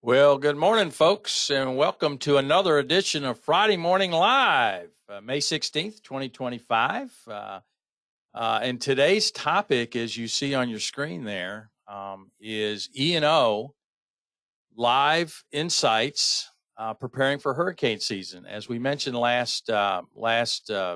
Well, good morning, folks, and welcome to another edition of Friday Morning Live, May 16th, 2025. And today's topic, as you see on your screen there, is E&O live insights preparing for hurricane season. As we mentioned last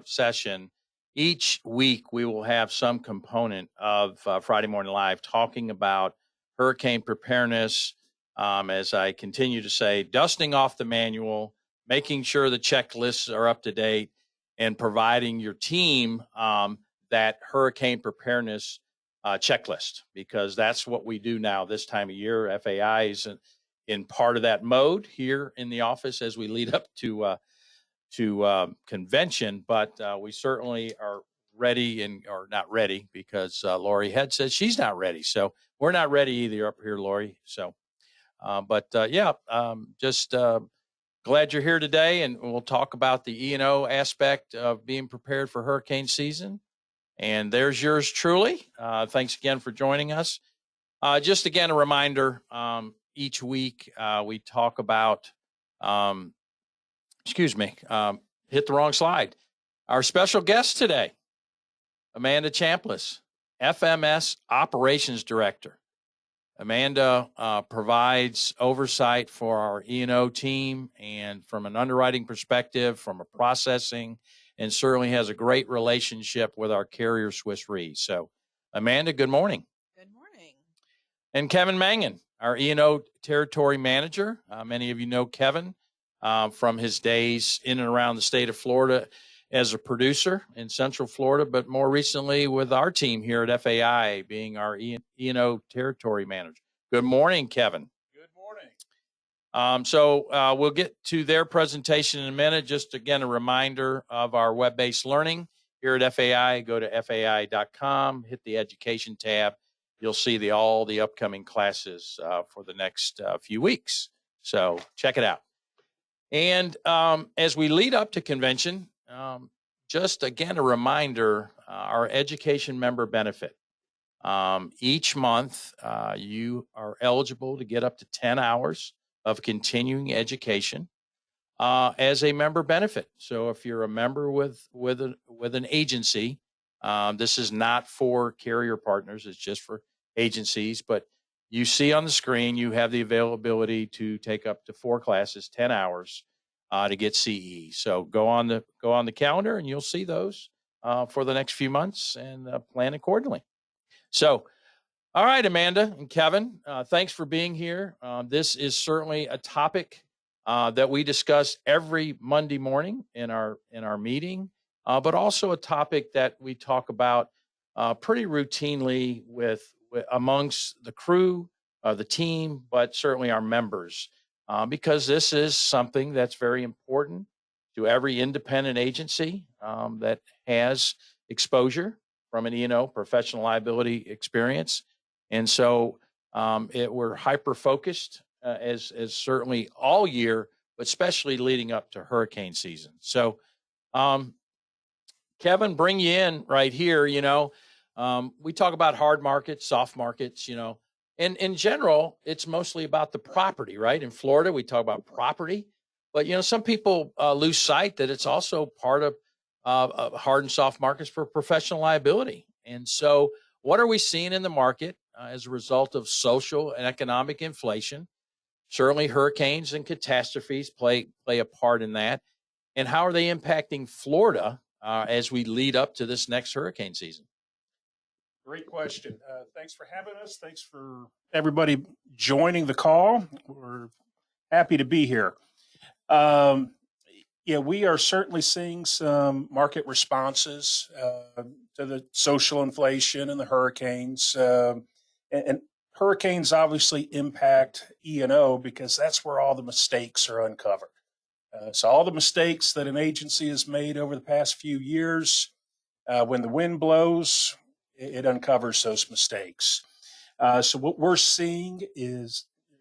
session, each week we will have some component of Friday Morning Live talking about hurricane preparedness. As I continue to say, dusting off the manual, making sure the checklists are up to date, and providing your team that hurricane preparedness checklist, because that's what we do now this time of year. FAI is in part of that mode here in the office as we lead up to convention, but we certainly are ready or not ready because Lori Head says she's not ready. So we're not ready either up here, Lori. So, just glad you're here today, and we'll talk about the E&O aspect of being prepared for hurricane season. And there's yours truly. Thanks again for joining us. Just again, a reminder, each week we talk about, hit the wrong slide. Our special guest today, Amanda Chambliss, FMS Operations Director. Amanda provides oversight for our E&O team, and from an underwriting perspective, from a processing, and certainly has a great relationship with our carrier, Swiss Re. So, Amanda, good morning. Good morning. And Kevin Mangan, our E&O Territory Manager. Many of you know Kevin from his days in and around the state of Florida as a producer in Central Florida, but more recently with our team here at FAI, being our E&O Territory Manager. Good morning, Kevin. Good morning. We'll get to their presentation in a minute. Just again, a reminder of our web-based learning here at FAI. Go to fai.com, hit the education tab. You'll see all the upcoming classes for the next few weeks. So check it out. And as we lead up to convention, just again, a reminder, our education member benefit. Each month, you are eligible to get up to 10 hours of continuing education as a member benefit. So if you're a member with an agency, this is not for carrier partners, it's just for agencies. But you see on the screen, you have the availability to take up to 4 classes, 10 hours to get CE. So go on the calendar and you'll see those for the next few months and plan accordingly. So, all right, Amanda and Kevin, thanks for being here. This is certainly a topic that we discuss every Monday morning in our meeting, but also a topic that we talk about pretty routinely with amongst the crew, the team, but certainly our members, because this is something that's very important to every independent agency that has exposure from an E&O professional liability experience. And so we're hyper-focused as certainly all year, but especially leading up to hurricane season. So, Kevin, bring you in right here. We talk about hard markets, soft markets, and in general, it's mostly about the property, right? In Florida, we talk about property, but, some people lose sight that it's also part of hard and soft markets for professional liability. And so what are we seeing in the market as a result of social and economic inflation? Certainly hurricanes and catastrophes play a part in that. And how are they impacting Florida as we lead up to this next hurricane season? Great question. Thanks for having us. Thanks for everybody joining the call. We're happy to be here. We are certainly seeing some market responses to the social inflation and the hurricanes. And hurricanes obviously impact E&O because that's where all the mistakes are uncovered. So all the mistakes that an agency has made over the past few years, when the wind blows, it uncovers those mistakes. So what we're seeing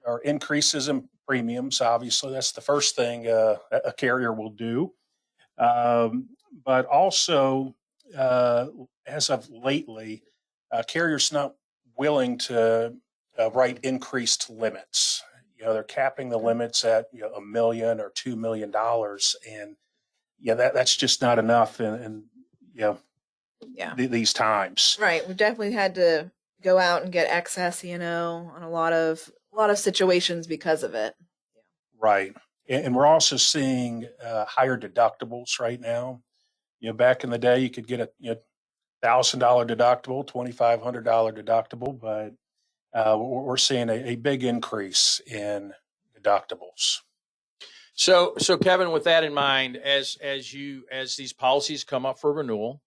are increases in premiums. Obviously, that's the first thing a carrier will do. But also, as of lately, carriers not willing to write increased limits. they're capping the limits at $1 million or $2 million, and that's just not enough. And Yeah. these times. Right. We've definitely had to go out and get excess, on a lot of situations because of it. Right. And we're also seeing higher deductibles right now. Back in the day, you could get a $1,000 deductible, $2,500 deductible, but we're seeing a big increase in deductibles. So Kevin, with that in mind, as these policies come up for renewal,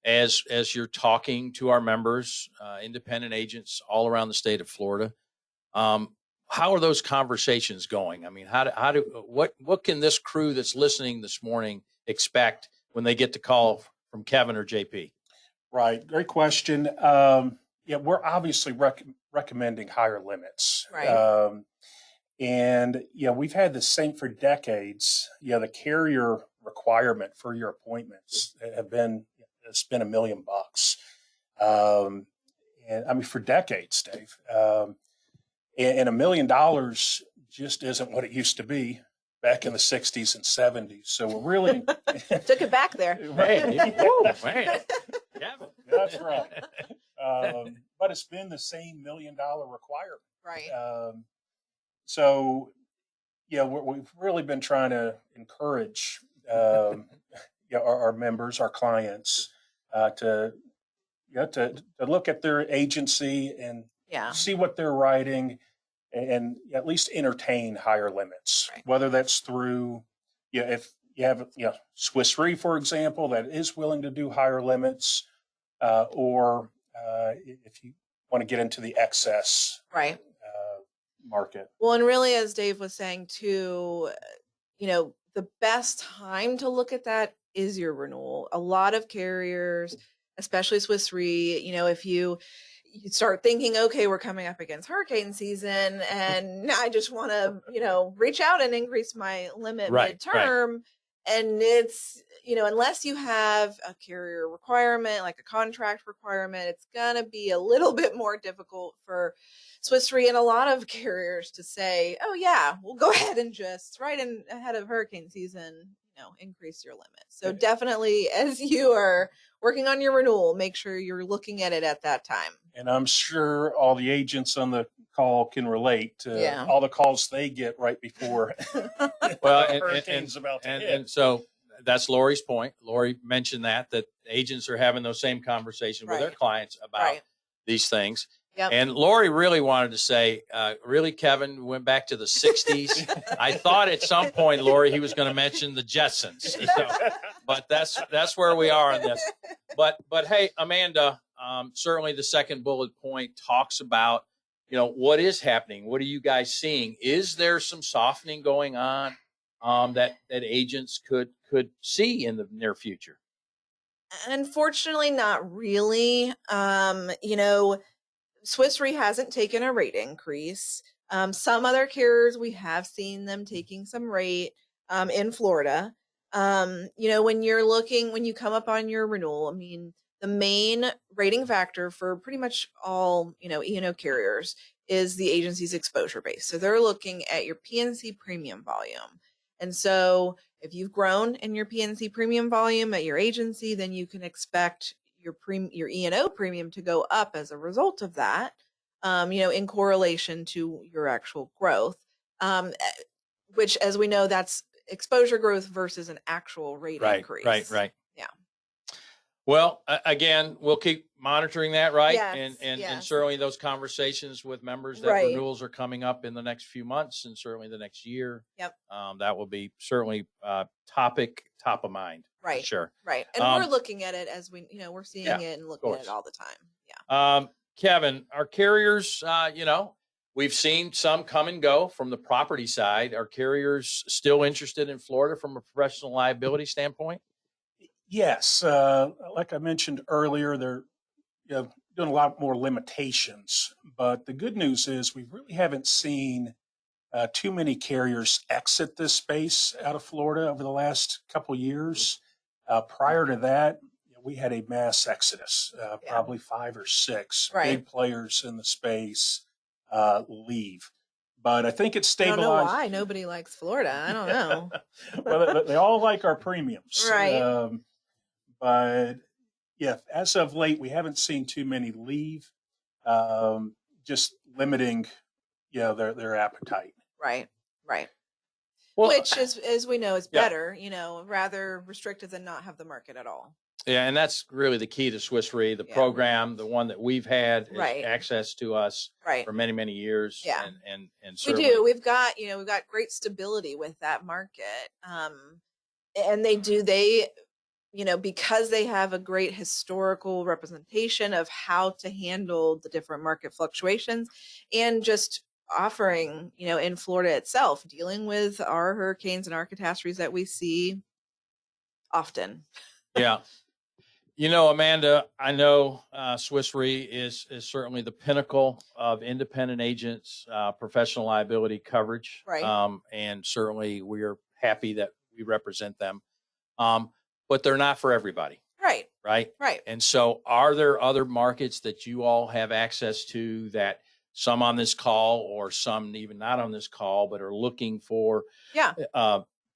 as you're talking to our members, independent agents all around the state of Florida, how are those conversations going? I mean, what can this crew that's listening this morning expect when they get the call from Kevin or JP? Right. Great question. We're obviously recommending higher limits. Right. And we've had the same for decades. The carrier requirement for your appointments it's been $1 million. And I mean, for decades, Dave. And $1 million just isn't what it used to be back in the 60s and 70s. So we're really took it back there. Man. Yeah, that's right. But it's been the same $1 million requirement. Right. So we've really been trying to encourage our members, our clients, to look at their agency and see what they're writing, and at least entertain higher limits. Right. Whether that's through, if you have Swiss Re, for example, that is willing to do higher limits, or if you want to get into the excess right market. Well, and really, as Dave was saying too, the best time to look at that is your renewal. A lot of carriers, especially Swiss Re, if you start thinking, okay, we're coming up against hurricane season and I just want to, reach out and increase my limit midterm. Right. And it's, unless you have a carrier requirement, like a contract requirement, it's going to be a little bit more difficult for Swiss Re and a lot of carriers to say, oh yeah, we'll go ahead and just right in ahead of hurricane season, increase your limit. So definitely, as you are working on your renewal, make sure you're looking at it at that time. And I'm sure all the agents on the call can relate to all the calls they get right before hurricane's about to hit. And so that's Lori's point. Lori mentioned that agents are having those same conversations with their clients about these things. Yep. And Lori really wanted to say, really, Kevin, went back to the 60s. I thought at some point, Lori, he was going to mention the Jetsons. So, but that's where we are on this. But hey, Amanda, certainly the second bullet point talks about, what is happening? What are you guys seeing? Is there some softening going on that agents could see in the near future? Unfortunately, not really. Swiss Re hasn't taken a rate increase. Some other carriers, we have seen them taking some rate in Florida. When you come up on your renewal, I mean, the main rating factor for pretty much all, E&O carriers is the agency's exposure base. So they're looking at your P&C premium volume. And so if you've grown in your P&C premium volume at your agency, then you can expect your E&O premium to go up as a result of that, in correlation to your actual growth, which, as we know, that's exposure growth versus an actual rate increase. Right. Yeah. Well, again, we'll keep monitoring that, right? Yes, and certainly those conversations with members that renewals are coming up in the next few months and certainly the next year. Yep. That will be certainly top of mind. Right. For sure. Right. And we're looking at it as we're seeing it and looking at it all the time. Yeah. Kevin, our carriers, we've seen some come and go from the property side. Are carriers still interested in Florida from a professional liability standpoint? Yes. Like I mentioned earlier, they're doing a lot more limitations. But the good news is we really haven't seen too many carriers exit this space out of Florida over the last couple years. Prior to that, we had a mass exodus, probably 5 or 6 big players in the space leave. but I think it's I don't know stabilized. why nobody likes Florida. I don't know. Well, they all like our premiums. Right. But yeah, as of late, we haven't seen too many leave, just limiting, their appetite. Right. Right. Well, Which is, as we know, is Yeah. better, rather restrictive than not have the market at all. yeah, and that's really the key to Swiss Re, the Yeah. program, the one that we've had is Right. access to us Right. for many, many years. Yeah. And We certainly, do. We've got great stability with that market. And they, because they have a great historical representation of how to handle the different market fluctuations and just offering, in Florida itself, dealing with our hurricanes and our catastrophes that we see often. Yeah. Amanda, I know Swiss Re is certainly the pinnacle of independent agents, professional liability coverage. Right. And certainly we are happy that we represent them. But they're not for everybody, Right. right? Right. And so are there other markets that you all have access to that some on this call or some even not on this call, but are looking for Yeah.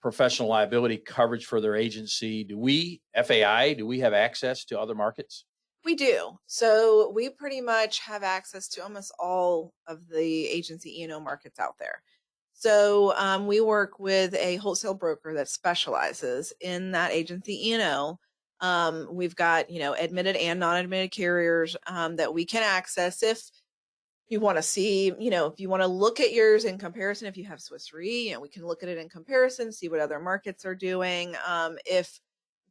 professional liability coverage for their agency? FAI, do we have access to other markets? We do. So we pretty much have access to almost all of the agency E&O markets out there. So we work with a wholesale broker that specializes in that agency E&O. We've got, admitted and non-admitted carriers that we can access if you want to see, if you want to look at yours in comparison, if you have Swiss Re, we can look at it in comparison, see what other markets are doing. If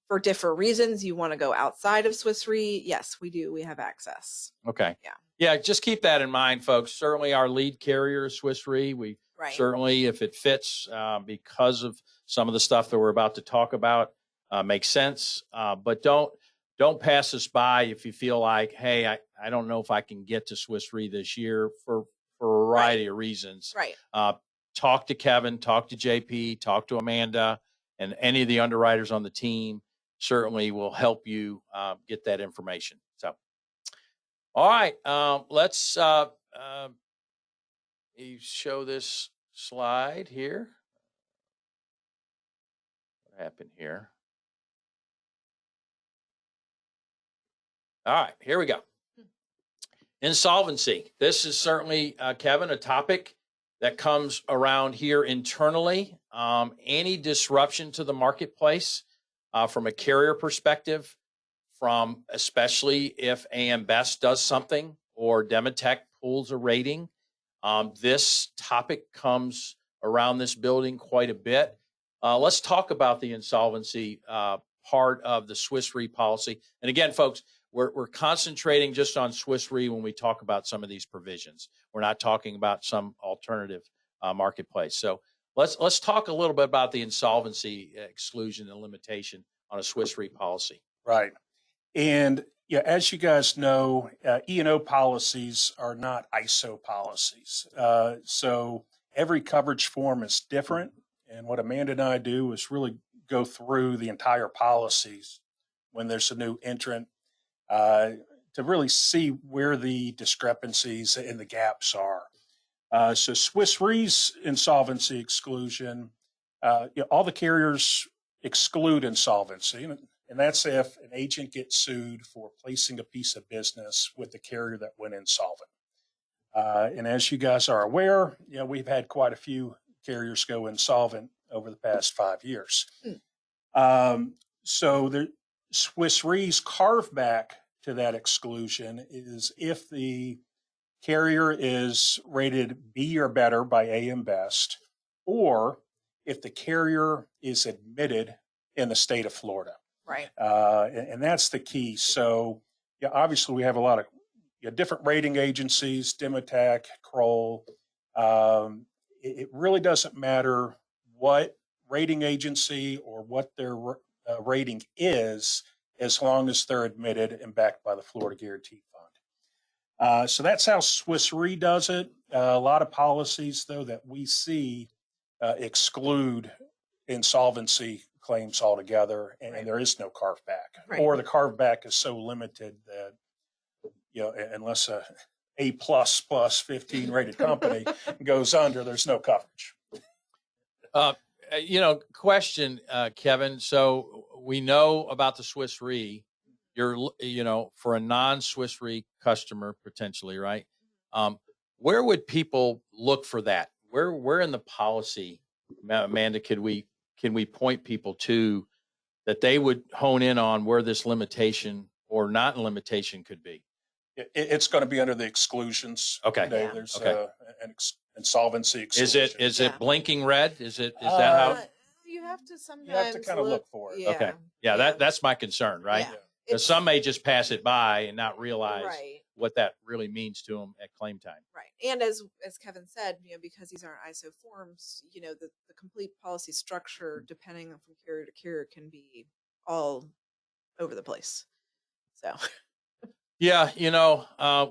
for different reasons you want to go outside of Swiss Re, yes, we do. We have access. Okay. Yeah. Yeah, just keep that in mind, folks. Certainly our lead carrier is Swiss Re. We Right. certainly, if it fits, because of some of the stuff that we're about to talk about, makes sense. But don't pass us by if you feel like, hey, I don't know if I can get to Swiss Re this year for a variety of reasons. Right. Talk to Kevin, talk to JP, talk to Amanda, and any of the underwriters on the team certainly will help you get that information. So, all right, let's you show this slide here. What happened here? All right, here we go. Insolvency. This is certainly, Kevin, a topic that comes around here internally. Any disruption to the marketplace from a carrier perspective, from especially if AM Best does something or Demotech pulls a rating. This topic comes around this building quite a bit. Let's talk about the insolvency part of the Swiss Re policy. And again, folks, we're concentrating just on Swiss Re when we talk about some of these provisions. We're not talking about some alternative marketplace. So let's talk a little bit about the insolvency exclusion and limitation on a Swiss Re policy. Right. And yeah, as you guys know, E&O policies are not ISO policies. So every coverage form is different. And what Amanda and I do is really go through the entire policies when there's a new entrant to really see where the discrepancies and the gaps are. So Swiss Re's insolvency exclusion, all the carriers exclude insolvency. And that's if an agent gets sued for placing a piece of business with the carrier that went insolvent. And as you guys are aware, we've had quite a few carriers go insolvent over the past 5 years. So the Swiss Re's carve back to that exclusion is if the carrier is rated B or better by AM Best, or if the carrier is admitted in the state of Florida. Right. And that's the key. So, obviously we have a lot of different rating agencies, Demotech, Kroll. It really doesn't matter what rating agency or what their rating is, as long as they're admitted and backed by the Florida Guarantee Fund. So that's how Swiss Re does it. A lot of policies, though, that we see exclude insolvency claims altogether, and Right. there is no carve back, Right. or the carve back is so limited that unless A plus 15 rated company goes under, there's no coverage. Question, Kevin. So we know about the Swiss Re. For a non-Swiss Re customer potentially, right? Where would people look for that? Where in the policy, Amanda, can we point people to that they would hone in on where this limitation or not limitation could be? It's going to be under the exclusions. Okay. Yeah. There's Okay. An insolvency exclusion. Is Yeah. it blinking red? Is that how? You have to sometimes You have to kind of look for it. Yeah. Okay. Yeah, that's my concern, right? Yeah. Because some may just pass it by and not realize right. what that really means to them at claim time. Right. And as Kevin said, because these aren't ISO forms, the complete policy structure, depending on from carrier to carrier, can be all over the place. So Yeah,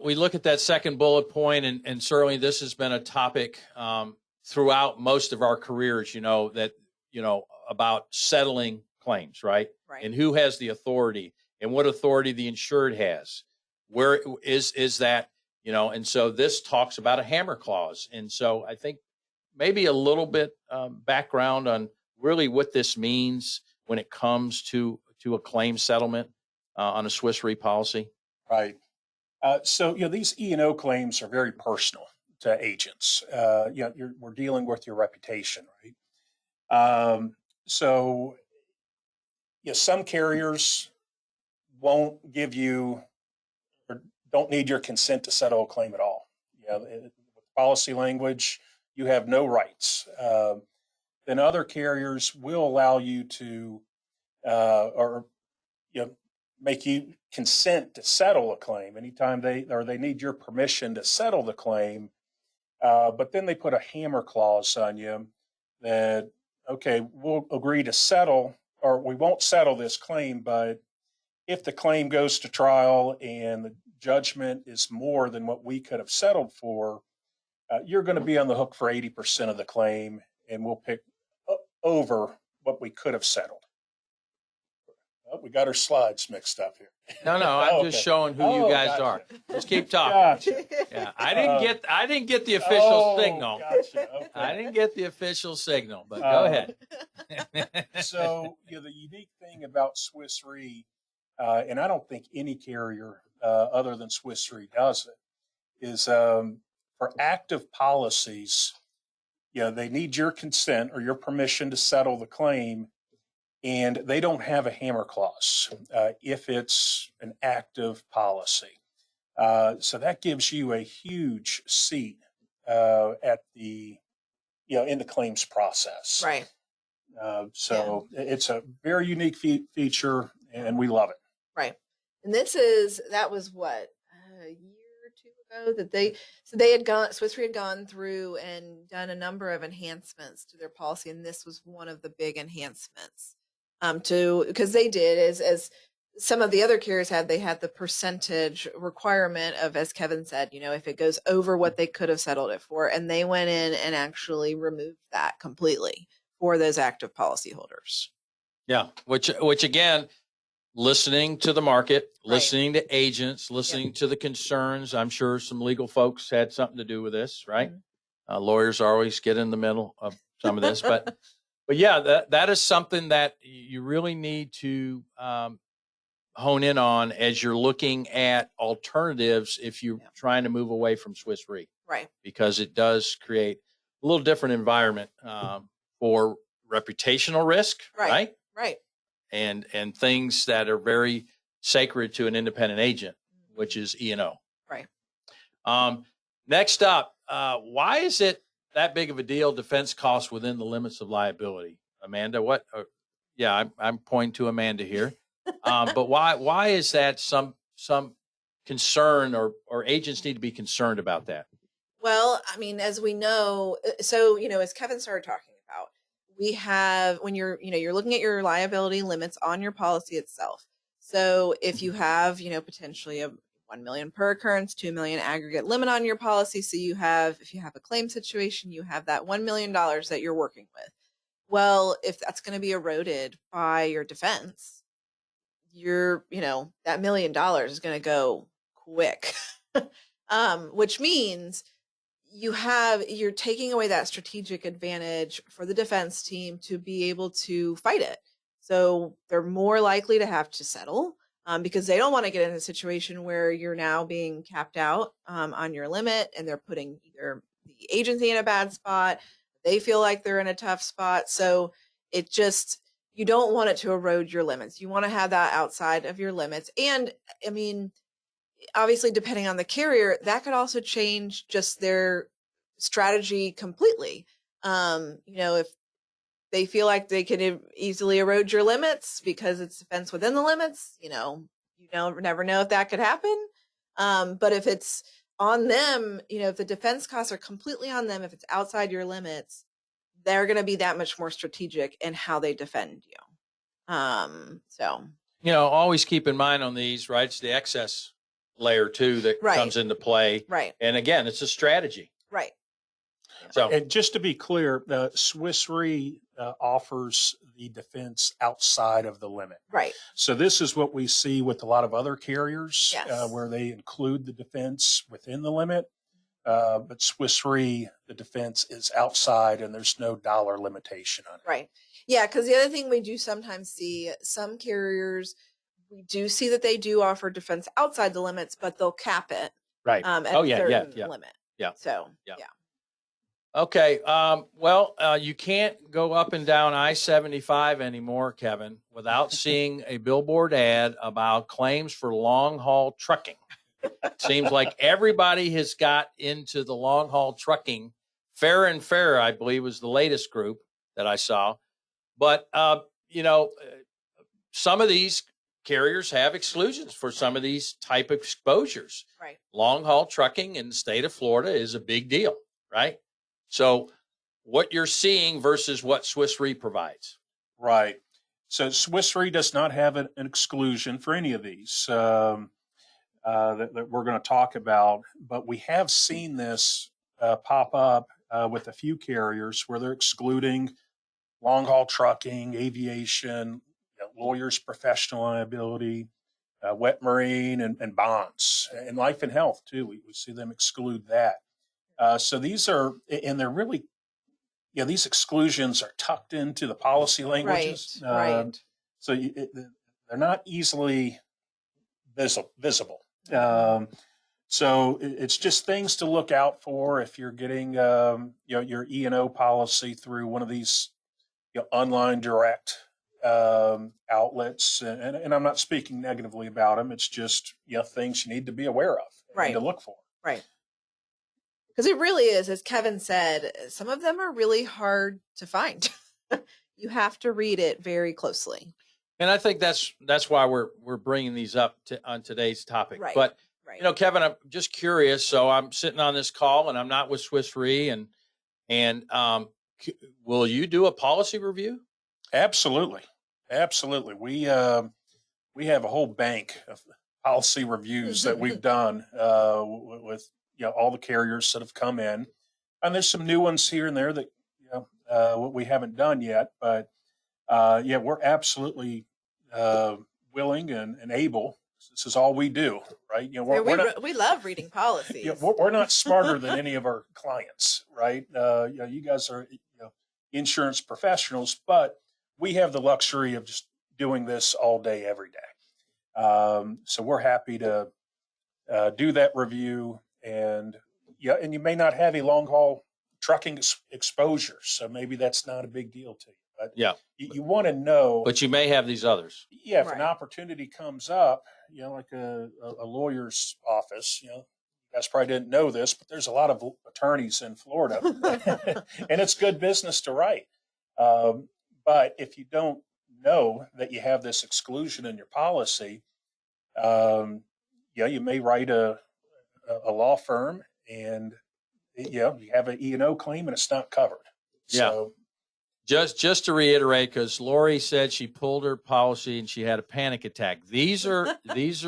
we look at that second bullet point, and certainly this has been a topic throughout most of our careers, about settling claims, right? right. And who has the authority and what authority the insured has. Where is that, and so this talks about a hammer clause. And so I think maybe a little bit background on really what this means when it comes to a claim settlement on a Swiss Re policy. Right. So these E&O claims are very personal to agents. We're dealing with your reputation, right? Some carriers won't give you or don't need your consent to settle a claim at all. With policy language, you have no rights. Then other carriers will allow you to, make you consent to settle a claim anytime they need your permission to settle the claim. But then they put a hammer clause on you that, okay, we'll agree to settle, or we won't settle this claim, but if the claim goes to trial and the judgment is more than what we could have settled for, you're going to be on the hook for 80% of the claim, and we'll pick over what we could have settled. Oh, we got our slides mixed up here. No, I'm just showing who you guys are. Just keep talking. Gotcha. Yeah, I didn't get the official signal. Gotcha. Okay. I didn't get the official signal, but go ahead. So the unique thing about Swiss Re, and I don't think any carrier other than Swiss Re does it, is for active policies, they need your consent or your permission to settle the claim. And they don't have a hammer clause if it's an active policy. So that gives you a huge seat at the, in the claims process. Right. It's a very unique feature, and we love it. Right. And that was what, a year or two ago that Swiss Re had gone through and done a number of enhancements to their policy. And this was one of the big enhancements. Because they did as some of the other carriers they had the percentage requirement of, as Kevin said, if it goes over what they could have settled it for, and they went in and actually removed that completely for those active policyholders. Yeah, which again, listening to the market, Right. listening to agents, listening to the concerns. I'm sure some legal folks had something to do with this, right? Mm-hmm. Lawyers always get in the middle of some of this, but yeah, that is something that you really need to hone in on as you're looking at alternatives if you're trying to move away from Swiss Re. Right. Because it does create a little different environment for reputational risk, right? Right. And things that are very sacred to an independent agent, which is E&O. Right. Next up, why is it that big of a deal, defense costs within the limits of liability? Amanda, what? I'm pointing to Amanda here. But why is that some concern or agents need to be concerned about that? Well, I mean, as we know, so, as Kevin started talking about, we have, when you're looking at your liability limits on your policy itself. So if you have, potentially a 1 million per occurrence, 2 million aggregate limit on your policy. So if you have a claim situation, you have that $1 million that you're working with. Well, if that's going to be eroded by your defense, that $1 million is going to go quick. which means you're taking away that strategic advantage for the defense team to be able to fight it. So they're more likely to have to settle because they don't want to get in a situation where you're now being capped out on your limit, and they're putting either the agency in a bad spot, they feel like they're in a tough spot. So it just, you don't want it to erode your limits. You want to have that outside of your limits. And I mean, obviously, depending on the carrier, that could also change just their strategy completely. If they feel like they can easily erode your limits because it's defense within the limits, you never know if that could happen. But if it's on them, if the defense costs are completely on them, if it's outside your limits, they're going to be that much more strategic in how they defend you. Always keep in mind on these, right? It's the excess layer too that comes into play. Right. And again, it's a strategy. Right. So, and just to be clear, the Swiss Re offers the defense outside of the limit. Right. So this is what we see with a lot of other carriers, Yes. where they include the defense within the limit. But Swiss Re, the defense is outside, and there's no dollar limitation on it. Right. Yeah, because the other thing we do sometimes see, some carriers, we do see that they do offer defense outside the limits, but they'll cap it. Right. At a certain limit. Yeah. So, yeah. Okay. You can't go up and down I-75 anymore, Kevin, without seeing a billboard ad about claims for long haul trucking. Seems like everybody has got into the long haul trucking. Fair and Fair, I believe, was the latest group that I saw. But, some of these carriers have exclusions for some of these type of exposures. Right. Long haul trucking in the state of Florida is a big deal, right? So what you're seeing versus what Swiss Re provides. Right. So Swiss Re does not have an exclusion for any of these that we're going to talk about, but we have seen this pop up with a few carriers where they're excluding long haul trucking, aviation, lawyers, professional liability, wet marine, and bonds, and life and health too. We see them exclude that. So these are, and they're really, these exclusions are tucked into the policy languages. Right. So they're not easily visible. So it's just things to look out for if you're getting, your E&O policy through one of these online direct outlets. And I'm not speaking negatively about them. It's just, things you need to be aware of and to look for. Right. Because it really is, as Kevin said, some of them are really hard to find. You have to read it very closely. And I think that's why we're bringing these up on today's topic. Right. But Kevin, I'm just curious. So I'm sitting on this call, and I'm not with Swiss Re, and will you do a policy review? Absolutely. We have a whole bank of policy reviews that we've done with all the carriers that have come in, and there's some new ones here and there that what we haven't done yet, but we're absolutely willing and able. This is all we do, right? We love reading policies. We're not smarter than any of our clients, right? You guys are insurance professionals, but we have the luxury of just doing this all day, every day. So we're happy to do that review. And you may not have a long haul trucking exposure, so maybe that's not a big deal to you. But you want to know. But you may have these others. Yeah, if an opportunity comes up, like a lawyer's office, you guys probably didn't know this, but there's a lot of attorneys in Florida, and it's good business to write. But if you don't know that you have this exclusion in your policy, you may write a law firm, and you have an E&O claim and it's not covered. So just to reiterate, because Lori said she pulled her policy and she had a panic attack. These are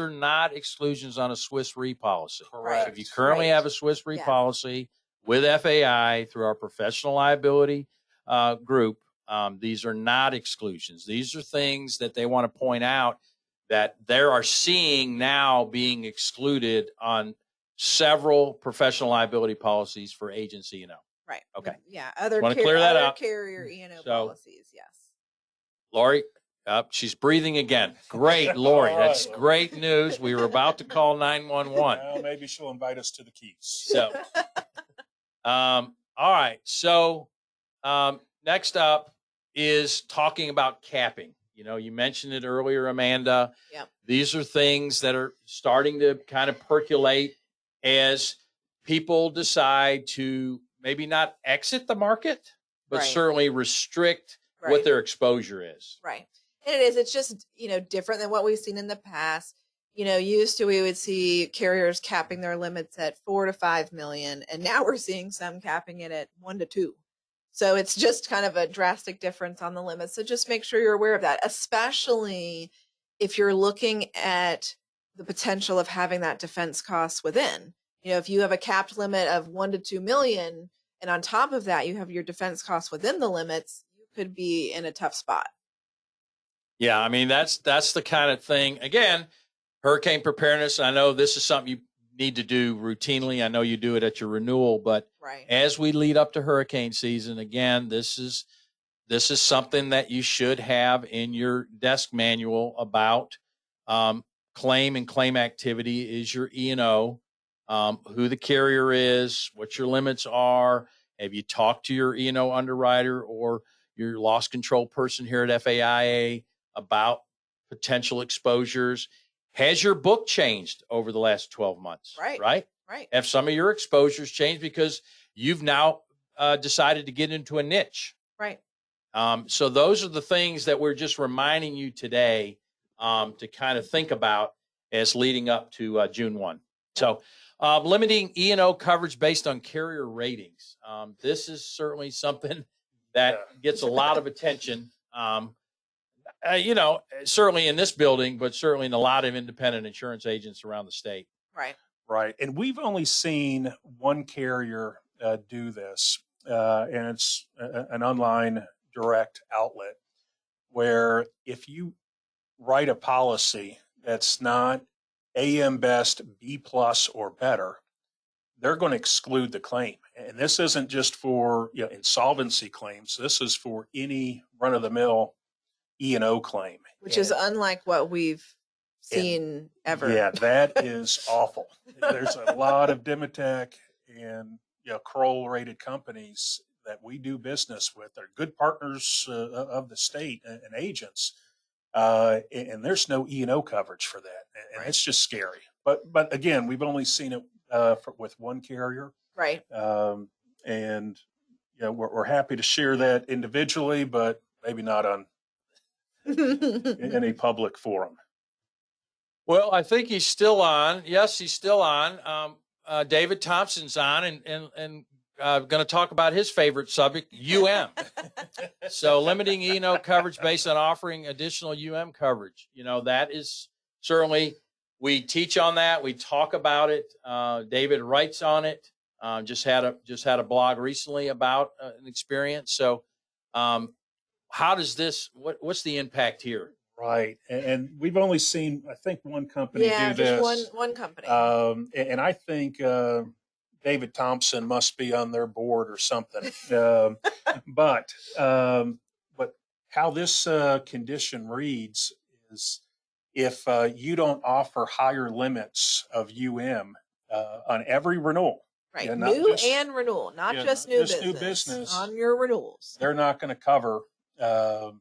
not exclusions on a Swiss Re policy. Correct. If you currently have a Swiss Re policy with FAI through our professional liability group, these are not exclusions. These are things that they want to point out that they are seeing now being excluded on several professional liability policies for agency, Right. Okay. Yeah. Other Wanna clear that other up. carrier E&O So- policies. Yes. Lori, she's breathing again. Great, Lori. All right, That's Lori. great news. We were about to call 911. Well, maybe she'll invite us to the Keys. So, all right. So, next up is talking about capping. You mentioned it earlier, Amanda. Yep. These are things that are starting to kind of percolate as people decide to maybe not exit the market, but Right. certainly restrict what Right. their exposure is. Right. And it is. It's just, different than what we've seen in the past. Used to we would see carriers capping their limits at 4 to 5 million, and now we're seeing some capping it at 1 to 2. So it's just kind of a drastic difference on the limits. So just make sure you're aware of that, especially if you're looking at the potential of having that defense cost within. If you have a capped limit of 1 to 2 million, and on top of that, you have your defense costs within the limits, you could be in a tough spot. Yeah, I mean that's the kind of thing. Again, hurricane preparedness. I know this is something you need to do routinely. I know you do it at your renewal, but Right. as we lead up to hurricane season, again, this is something that you should have in your desk manual about claim and claim activity. Is your E&O, who the carrier is, what your limits are. Have you talked to your E&O underwriter or your loss control person here at FAIA about potential exposures? Has your book changed over the last 12 months? Right. Right. Have some of your exposures changed because you've now decided to get into a niche? Right. So those are the things that we're just reminding you today to kind of think about as leading up to June 1. So limiting E&O coverage based on carrier ratings. This is certainly something that gets a lot of attention. Certainly in this building, but certainly in a lot of independent insurance agents around the state. Right. Right. And we've only seen one carrier do this, and it's an online direct outlet where if you write a policy that's not AM Best, B plus, or better, they're going to exclude the claim. And this isn't just for insolvency claims. This is for any run-of-the-mill E&O claim. Which is unlike what we've seen ever. Yeah, that is awful. There's a lot of Demotech and Kroll-rated companies that we do business with. They're good partners of the state and agents, and there's no E&O coverage for that, and it's just scary. But again, we've only seen it with one carrier, right? And we're happy to share that individually, but maybe not on any public forum. Well, I think he's still on. Yes, he's still on. David Thompson's on and going to talk about his favorite subject, So limiting E&O coverage based on offering additional coverage. That is certainly, we teach on that. We talk about it. David writes on it. Just had a blog recently about an experience. So how does this, what's the impact here? Right. And we've only seen, I think, one company do this. Just one company. And I think David Thompson must be on their board or something. But how this condition reads is if you don't offer higher limits of on every renewal. Right. Yeah, new and renewal, not just new business. On your renewals. They're not going to cover a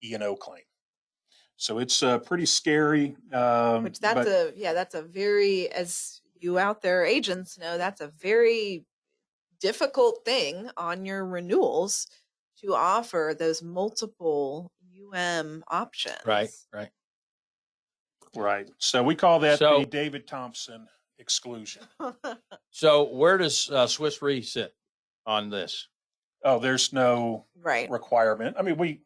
E&O claim. So it's pretty scary. Which that's a very, as you out there agents know, that's a very difficult thing on your renewals to offer those multiple options. Right. So we call that the David Thompson exclusion. So where does Swiss Re sit on this? Oh, there's no requirement. I mean, we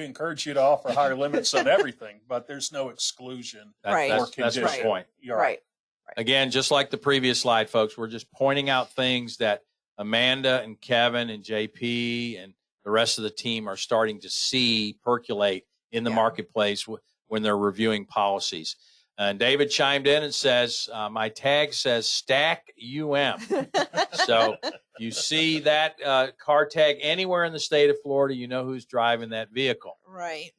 encourage you to offer higher limits on everything, but there's no exclusion. That's my point. You're right. Again, just like the previous slide, folks, we're just pointing out things that Amanda and Kevin and JP and the rest of the team are starting to see percolate in the marketplace when they're reviewing policies. And David chimed in and says, my tag says stack UM. So you see that car tag anywhere in the state of Florida, you know who's driving that vehicle. Right.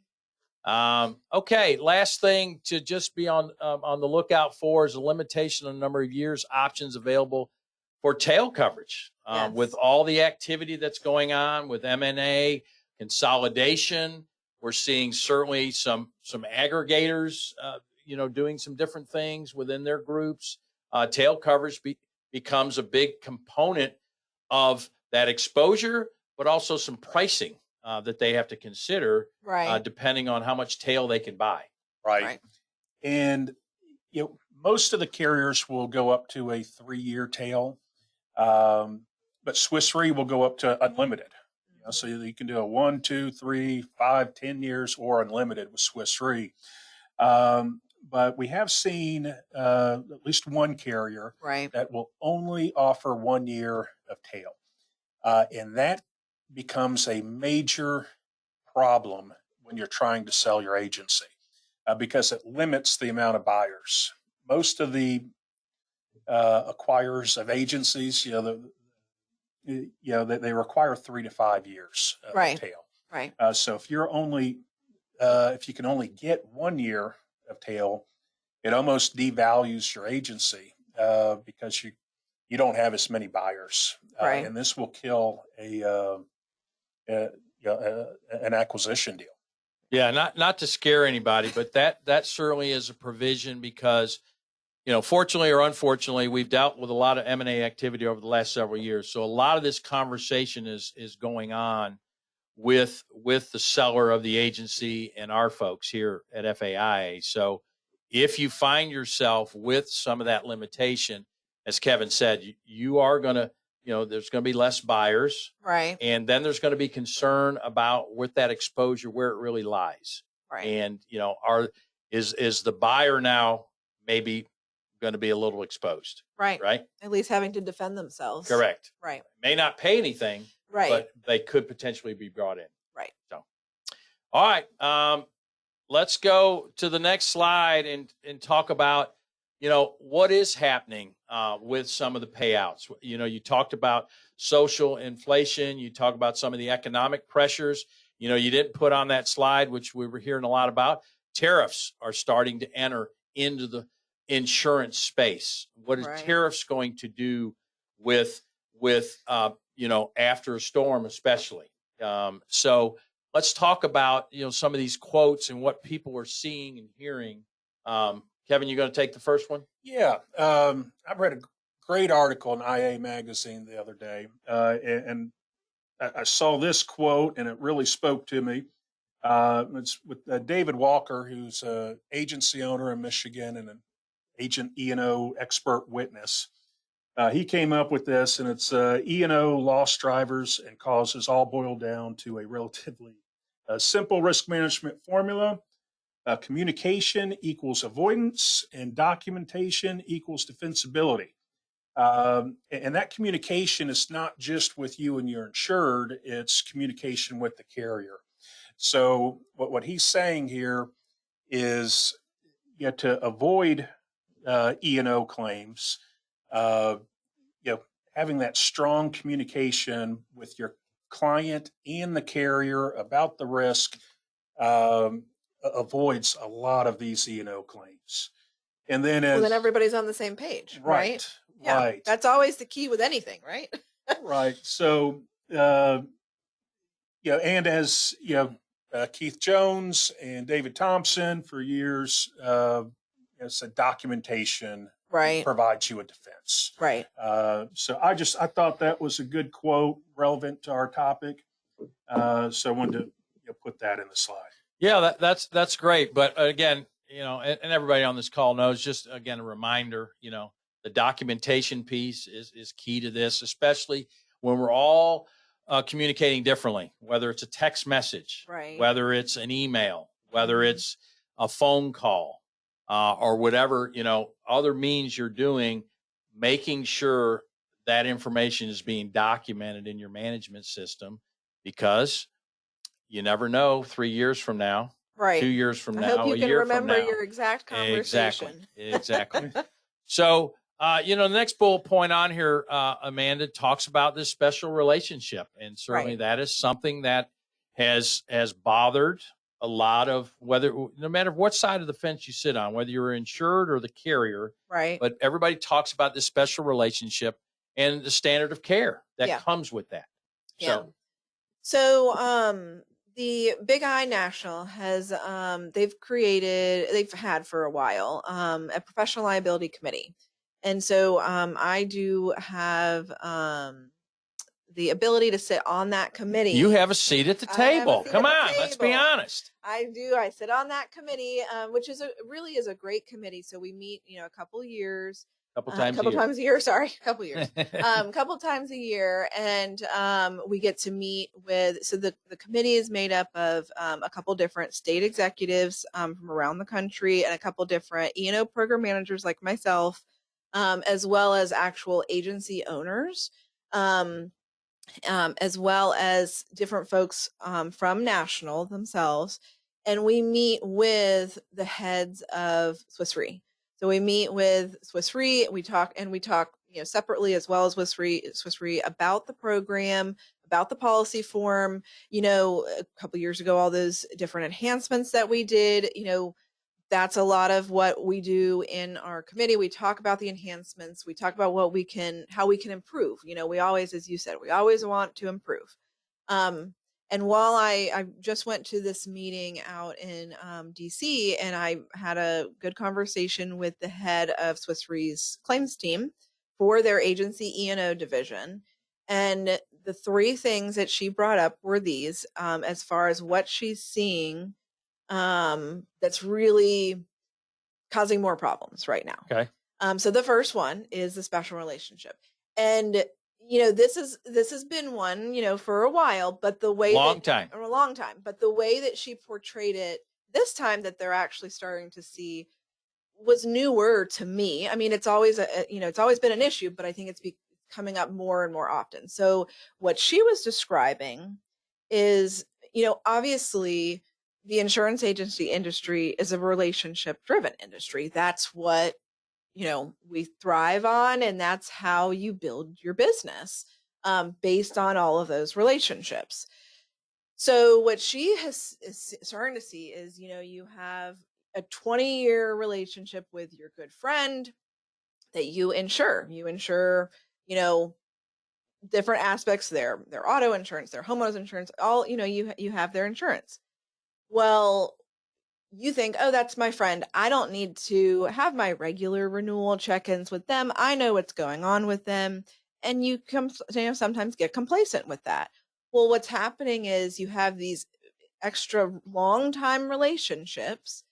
Okay, last thing to just be on the lookout for is a limitation on the number of years options available for tail coverage. Yes. With all the activity that's going on with M&A consolidation, we're seeing certainly some aggregators, doing some different things within their groups. Tail coverage becomes a big component of that exposure, but also some pricing that they have to consider, Right. depending on how much tail they can buy. Right. And most of the carriers will go up to a 3-year tail, but Swiss Re will go up to unlimited. So you can do a 1, 2, 3, 5, 10 years or unlimited with Swiss Re. But we have seen at least one carrier Right. that will only offer 1 year of tail. And that becomes a major problem when you're trying to sell your agency because it limits the amount of buyers. Most of the acquirers of agencies, they require 3 to 5 years of Right. tail. Right. So if you can only get 1 year of tail, it almost devalues your agency because you don't have as many buyers, Right. and this will kill an acquisition deal. Yeah, not to scare anybody, but that certainly is a provision because, fortunately or unfortunately, we've dealt with a lot of M&A activity over the last several years. So a lot of this conversation is going on with the seller of the agency and our folks here at FAI. So if you find yourself with some of that limitation, as Kevin said, you are going to, there's going to be less buyers. Right. And then there's going to be concern about with that exposure, where it really lies. Right. And, is the buyer now maybe going to be a little exposed? Right. Right. At least having to defend themselves. Correct. Right. May not pay anything, Right. but they could potentially be brought in. Right. So, all right. Let's go to the next slide and talk about, what is happening with some of the payouts. You talked about social inflation. You talk about some of the economic pressures. You didn't put on that slide, which we were hearing a lot about. Tariffs are starting to enter into the insurance space. What is Right. tariffs going to do with after a storm, especially? So let's talk about, some of these quotes and what people are seeing and hearing. Kevin, you going to take the first one? Yeah. I've read a great article in IA Magazine the other day, and I saw this quote, and it really spoke to me. It's with David Walker, who's an agency owner in Michigan and an agent E&O expert witness. He came up with this, and it's E&O loss drivers and causes all boiled down to a relatively simple risk management formula. Communication equals avoidance, and documentation equals defensibility. And that communication is not just with you and your insured, it's communication with the carrier. So what he's saying here is to avoid E&O claims, having that strong communication with your client and the carrier about the risk avoids a lot of these E&O claims. And then then everybody's on the same page, right? Yeah, right. That's always the key with anything, right? Right. So, and as Keith Jones and David Thompson for years said, documentation Right. provides you a defense. Right. So I thought that was a good quote relevant to our topic. So I wanted to put that in the slide. Yeah, that's great. But again, and everybody on this call knows, just again, a reminder, the documentation piece is key to this, especially when we're all communicating differently, whether it's a text message, Right. whether it's an email, whether it's a phone call, or whatever, other means you're doing, making sure that information is being documented in your management system, because you never know 3 years from now, Right. 2 years from I now, hope you a can year from remember now. your exact conversation. Exactly. So, the next bullet point on here, Amanda, talks about this special relationship, and certainly Right. that is something that has bothered a lot of, whether, no matter what side of the fence you sit on, whether you're insured or the carrier, Right. but everybody talks about this special relationship and the standard of care that Yeah. comes with that. Yeah. So, So, the Big I National has, they've had for a while, a professional liability committee. And so, I do have, the ability to sit on that committee. you have a seat at the I have a table. seat Come at the on, let's be table. honest. I do. I sit on that committee, which is really is a great committee. So we meet, a couple years, Couple a times couple a year. times a year. Sorry, a couple years, couple times a year, and we get to meet with. So the committee is made up of a couple different state executives from around the country, and a couple different E&O program managers like myself, as well as actual agency owners. As well as different folks from National themselves. And we meet with the heads of Swiss Re. So we meet with Swiss Re, we talk, separately as well as Swiss Re about the program, about the policy form. A couple years ago, all those different enhancements that we did, that's a lot of what we do in our committee. We talk about the enhancements. We talk about how we can improve. We always, as you said, we always want to improve. And while I just went to this meeting out in DC, and I had a good conversation with the head of Swiss Re's claims team for their agency E&O division. And the three things that she brought up were these, as far as what she's seeing that's really causing more problems right now. Okay. So the first one is the special relationship. And this has been one, for a while, but the way a long time, but the way that she portrayed it this time that they're actually starting to see was newer to me. I mean, it's always it's always been an issue, but I think it's coming up more and more often. So what she was describing is, obviously the insurance agency industry is a relationship driven industry. That's what, we thrive on. And that's how you build your business, based on all of those relationships. So what she is starting to see is, you have a 20-year relationship with your good friend that you insure, different aspects, their auto insurance, their homeowners insurance, all, you have their insurance. Well, you think, oh, that's my friend. I don't need to have my regular renewal check-ins with them. I know what's going on with them. And you sometimes get complacent with that. Well, what's happening is you have these extra long-time relationships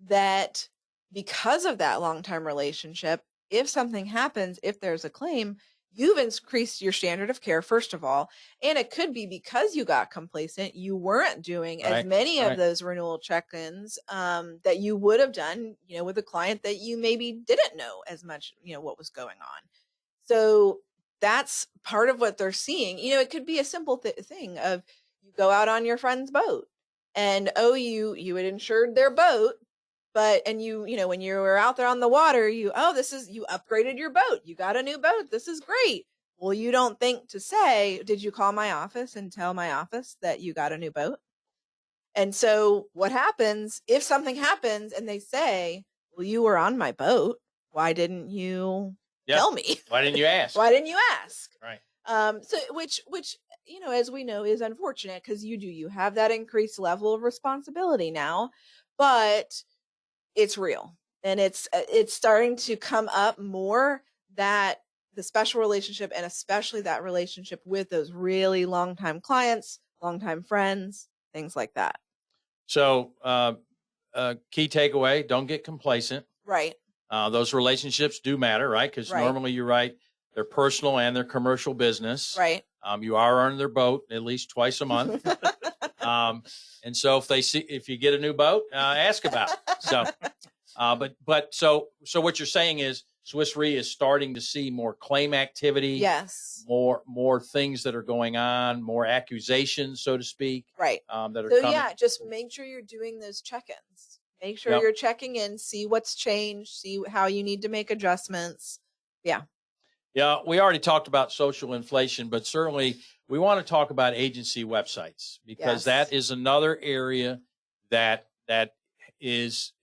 that, because of that long-time relationship, if something happens, if there's a claim, you've increased your standard of care, first of all. And it could be because you got complacent, you weren't doing as many of those renewal check-ins that you would have done, with a client that you maybe didn't know as much, what was going on. So that's part of what they're seeing. It could be a simple thing of, you go out on your friend's boat and, you had insured their boat. But, when you were out there on the water, you upgraded your boat. You got a new boat. This is great. Well, you don't think to say, did you call my office and tell my office that you got a new boat? And so what happens if something happens and they say, well, you were on my boat. Why didn't you tell me? Why didn't you ask? Why didn't you ask? Right. So which, as we know, is unfortunate, because you have that increased level of responsibility now, but it's real, and it's starting to come up more, that the special relationship, and especially that relationship with those really longtime clients, longtime friends, things like that. So, key takeaway: don't get complacent. Right. Those relationships do matter, right? Because normally, you're right, they're personal and they're commercial business. Right. You are on their boat at least twice a month. And so if you get a new boat, ask about it. So, so what you're saying is, Swiss Re is starting to see more claim activity, Yes. more things that are going on, more accusations, so to speak, Right. that are So coming. yeah, just make sure you're doing those check-ins. Make sure Yep. you're checking in, see what's changed, see how you need to make adjustments. Yeah. Yeah, we already talked about social inflation, but certainly we want to talk about agency websites because Yes. that is another area that is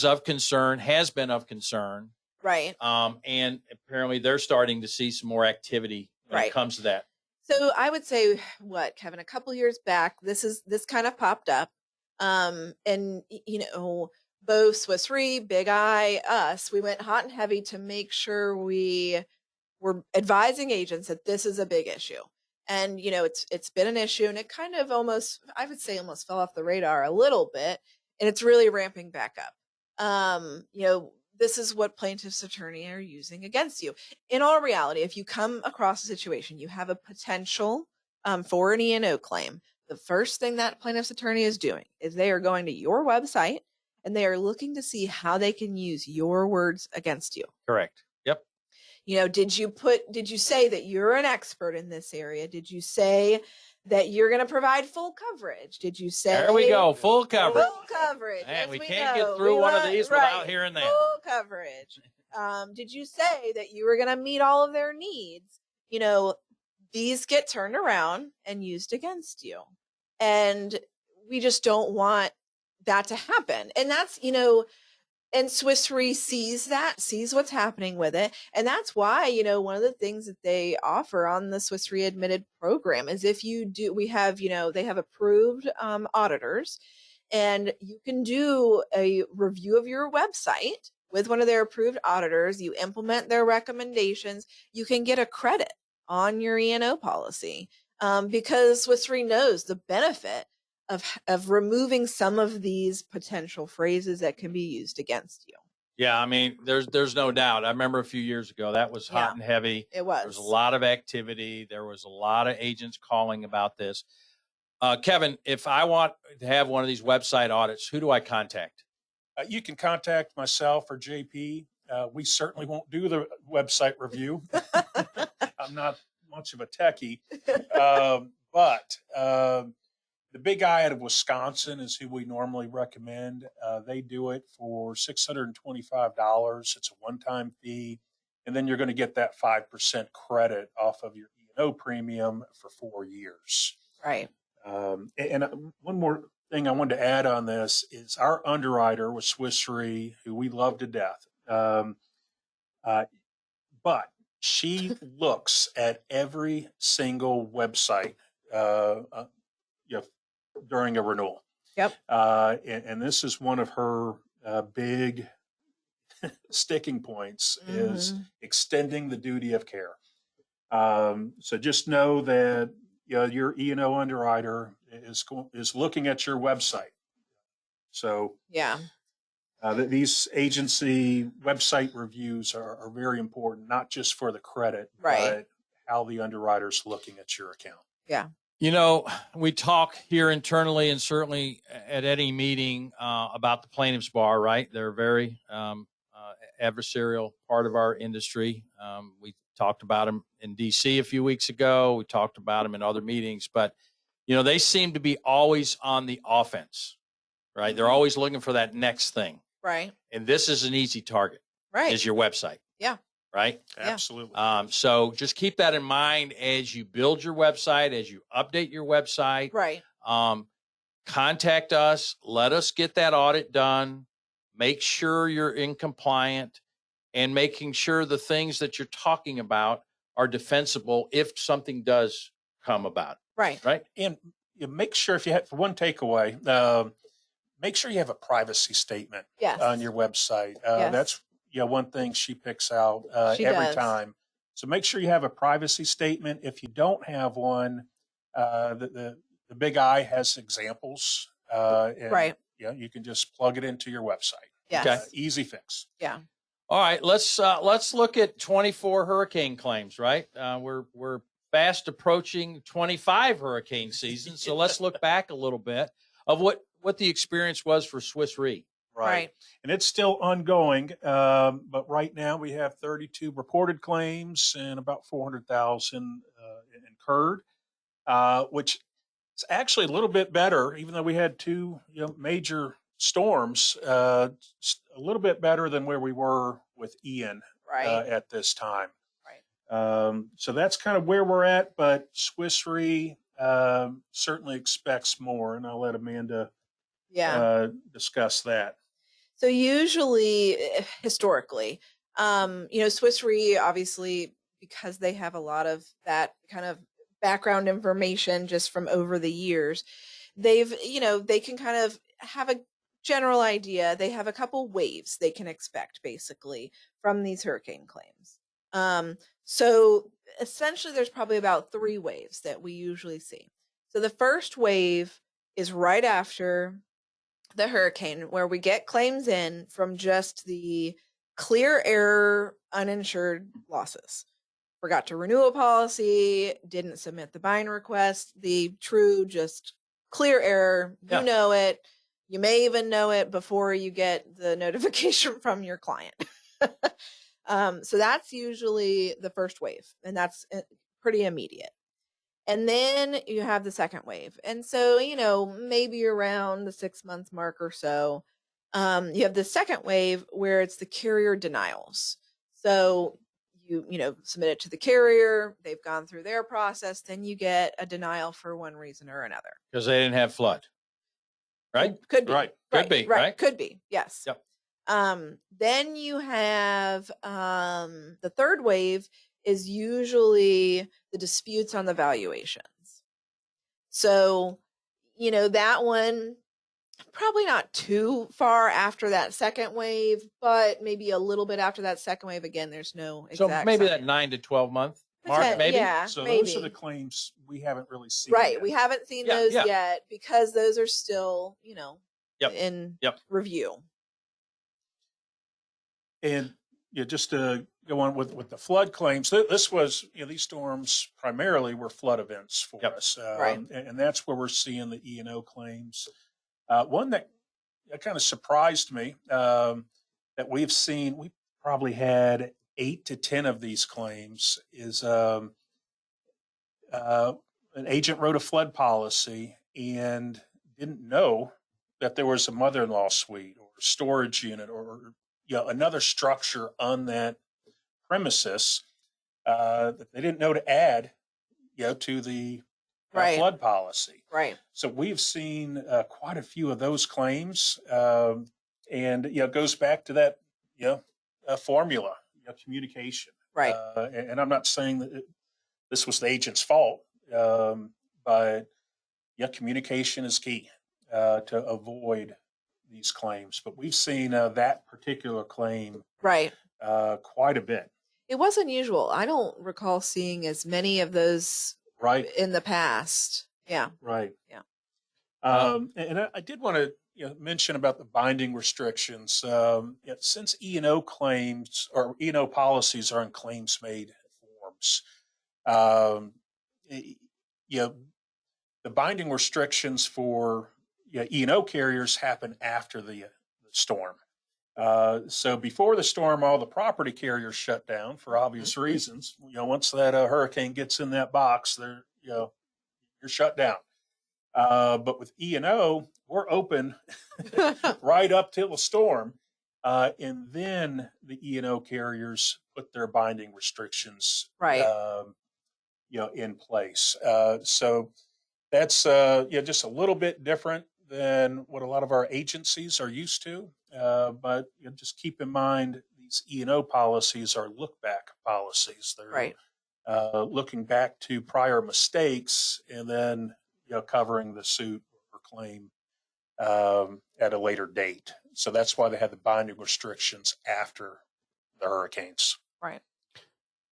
of concern, has been of concern, Right. and apparently they're starting to see some more activity when Right. it comes to that. So I would say what, Kevin, a couple years back, this kind of popped up. And you know, both Swiss Re, Big I, us, we went hot and heavy to make sure we were advising agents that this is a big issue. And you know, it's been an issue, and it kind of almost, I would say, almost fell off the radar a little bit, and it's really ramping back up. You know, this is what plaintiff's attorney are using against you. In all reality, if you come across a situation, you have a potential for an E&O claim, the first thing that plaintiff's attorney is doing is they are going to your website and they are looking to see how they can use your words against you. Correct. Yep. You know, did you say that you're an expert in this area? Did you say that you're going to provide full coverage? Did you say There we go, full coverage. Full coverage. Man, Yes, we we can't know. get through We one of want- these right. without hearing that. Full coverage. Did you say that you were going to meet all of their needs? You know, these get turned around and used against you. And we just don't want that to happen. And that's, you know, and Swiss Re sees what's happening with it. And that's why, you know, one of the things that they offer on the Swiss Re admitted program is if you do, we have, you know, they have approved auditors, and you can do a review of your website with one of their approved auditors. You implement their recommendations, you can get a credit on your E&O policy because Swiss Re knows the benefit of removing some of these potential phrases that can be used against you. Yeah, I mean, there's no doubt. I remember a few years ago that was hot Yeah, and heavy. It was. There was a lot of activity. There was a lot of agents calling about this. Kevin, if I want to have one of these website audits, who do I contact? You can contact myself or JP. We certainly won't do the website review. I'm not much of a techie, but the Big I out of Wisconsin is who we normally recommend. They do it for $625. It's a one-time fee, and then you're going to get that 5% credit off of your E&O premium for 4 years. Right. And one more thing I wanted to add on this is our underwriter was Swiss Re, who we love to death. But she looks at every single website during a renewal. Yep. And this is one of her big sticking points is extending the duty of care. So just know that your E&O underwriter is looking at your website. So Yeah. These agency website reviews are very important, not just for the credit, Right. but how the underwriter's looking at your account. Yeah. You know, we talk here internally and certainly at any meeting about the plaintiffs bar, right? They're a very adversarial part of our industry. We talked about them in DC a few weeks ago. We talked about them in other meetings, but, you know, they seem to be always on the offense, right? They're always looking for that next thing. Right. And this is an easy target, Right. is your website. Yeah. Right? Yeah. Absolutely. So just keep that in mind as you build your website, as you update your website. Right. Contact us. Let us get that audit done. Make sure you're in compliant and making sure the things that you're talking about are defensible if something does come about. Right. Right? And you make sure if you have, for one takeaway, make sure you have a privacy statement Yes. on your website. Yes. That's one thing she picks out She every does. time. So make sure you have a privacy statement. If you don't have one, the Big I has examples. And, Right. You can just plug it into your website. Yes. Okay. Easy fix. Yeah. All right, let's look at 24 hurricane claims, right? We're fast approaching 25 hurricane season, so let's look back a little bit of what the experience was for Swiss Re. Right. And it's still ongoing. But right now we have 32 reported claims and about 400,000 incurred, which is actually a little bit better, even though we had two major storms. A little bit better than where we were with Ian Right. at this time. Right. So that's kind of where we're at. But Swiss Re certainly expects more, and I'll let Amanda Yeah. discuss that. So usually, historically, Swiss Re, obviously, because they have a lot of that kind of background information just from over the years, they can kind of have a general idea. They have a couple waves they can expect basically from these hurricane claims. So essentially, there's probably about 3 waves that we usually see. So the first wave is right after the hurricane, where we get claims in from just the clear error uninsured losses. Forgot to renew a policy, didn't submit the bind request, the true just clear error. You Yeah. know it. You may even know it before you get the notification from your client. So that's usually the first wave, and that's pretty immediate. And then you have the second wave. And so, maybe around the 6-month mark or so, you have the second wave where it's the carrier denials. So you submit it to the carrier, they've gone through their process, then you get a denial for one reason or another. Because they didn't have flood. Right? Could be. Right. Could be, right? Could be. Yes. Yep. Then you have the third wave is usually the disputes on the valuations. So, that one probably not too far after that second wave, but maybe a little bit after that second wave. Again, there's no So exact maybe science. that 9 to 12 month mark, Potent- maybe. Yeah, So maybe. those are the claims we haven't really seen. Right. yet. We haven't seen Yeah, those yeah. yet because those are still, Yep, in yep. review. And just to go on with the flood claims, this was, these storms primarily were flood events for Yep. us. Right. And that's where we're seeing the E&O claims. One that kind of surprised me that we've seen, we probably had 8 to 10 of these claims, is an agent wrote a flood policy and didn't know that there was a mother-in-law suite or storage unit or another structure on that premises that they didn't know to add to the Right. flood policy. Right. So we've seen quite a few of those claims, and it goes back to that formula, communication. Right. And I'm not saying that this was the agent's fault, but communication is key to avoid these claims. But we've seen that particular claim Right. quite a bit. It was unusual. I don't recall seeing as many of those Right. in the past. Yeah. Right. Yeah. And I did want to mention about the binding restrictions. Since E&O claims or E&O policies are in claims made forms, the binding restrictions for E&O carriers happen after the storm. So before the storm, all the property carriers shut down for obvious reasons. Once that hurricane gets in that box, you're shut down. But with E&O, we're open right up till the storm, and then the E&O carriers put their binding restrictions, Right. In place. So that's just a little bit different than what a lot of our agencies are used to. But just keep in mind these E&O policies are look-back policies. They're Right. Looking back to prior mistakes and then covering the suit or claim at a later date. So that's why they had the binding restrictions after the hurricanes. Right.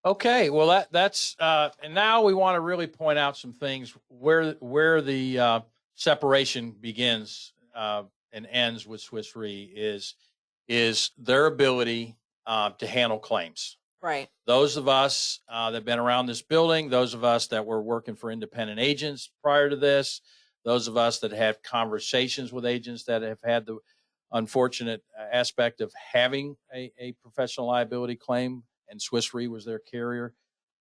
Okay, well that's and now we want to really point out some things where the separation begins and ends with Swiss Re is their ability to handle claims. Right. Those of us that have been around this building, those of us that were working for independent agents prior to this, those of us that have conversations with agents that have had the unfortunate aspect of having a professional liability claim, and Swiss Re was their carrier,